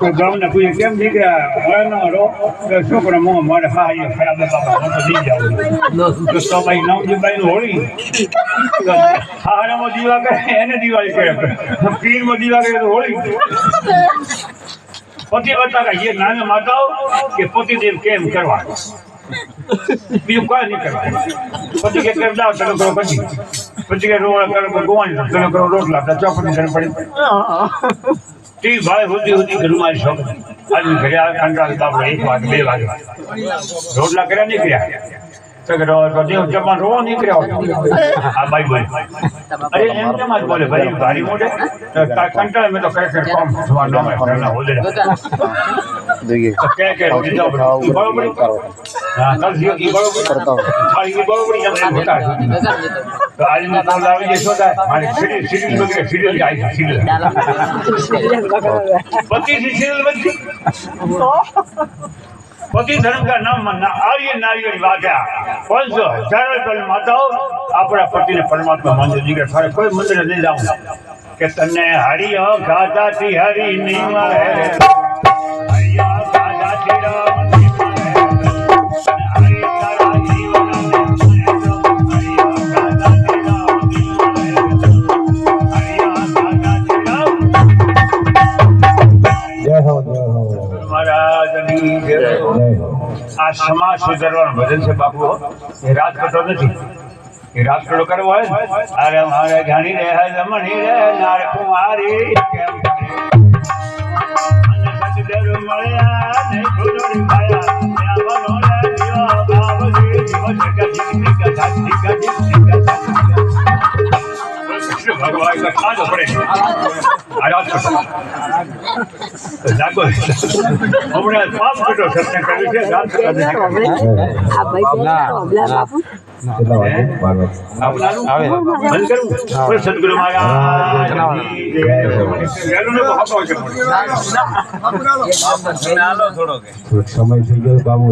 તો ગામના કોઈ કેમ દીકરા રો છોકરો મો મારે હા એ ખરાબ બાબા હું તો દી જાઉં તો સમય નવજીભાઈ નું હોળી હારામાં દીવા કરે એને દિવાળી કરે પીરમાં દીવા કરે તો હોળી પતિ બતા એ નામે માતાઓ કે પતિદેવ કેમ કરવા બીજું કોઈ નહીં કરવા પછી કે કરી દાવ ચલો કરો પછી કે રોળ કરો ગોવાની ચલો કરો રોટલા ચોપડી ઘર પડી તી ભાઈ હોતી ઘર મારી શોખ આજે ઘરે આ કંટાળ બાપડો 1 વાગે 2 વાગે રોટલા કર્યા નીકળ્યા તો દેવ જમાન રોવા નીકળ્યા આ ભાઈ બોલે અરે એમ કેમ જ બોલે ભાઈ ભારી મોઢે કંટાળ મેં તો ખરેખર કામ થવા ન હોય હોદડા કે બરોબર હા કલ ઈ બરોબર કરતા હોય ઈ બરોબર જમ હોતા તો આજના તો લાવી જે શોધા મારી સીરીઝ બગડે સીરીઝ આવી સીરીઝ પતિ સીરીઝ બગડી पति धर्म का नाम मानना आर्य नारी वाक्या 500,000 माताओं अपना पति ने परमात्मा मंदिर जी के सारे कोई मंदिर नहीं जाऊं कि तन्ने हरियो गाता ती हरि नीमा है हरियो गाता ती राम नीमा है हरि तारा जीवन में हरियो गाता ती राम नीमा है हरियो गाता ती राम जय हो આ સમાજ સુધારવાનું ભજન છે બાપુ એ રાજકટો નથી એ રાજકટો કરવો હોય અરે મારે ઘણી રે જમણી રે નાર કુમારી કેમ અને સતદેવ મળ્યા ને ખુદડી માયા ત્યાં બનો રે જીવા બાવજી જીવ જગત ભગવાન का खाद पड़े आराम से जागो हमने पाप कटो सत्य કરી છે રાત કરી આ ભાઈ ઓબલા બાપુ આવે બંધ કરું પર સદગુરુ મહારાજ ગેલુને તો હતો છે હાલો થોડો કે સમય થઈ ગયો બાબુ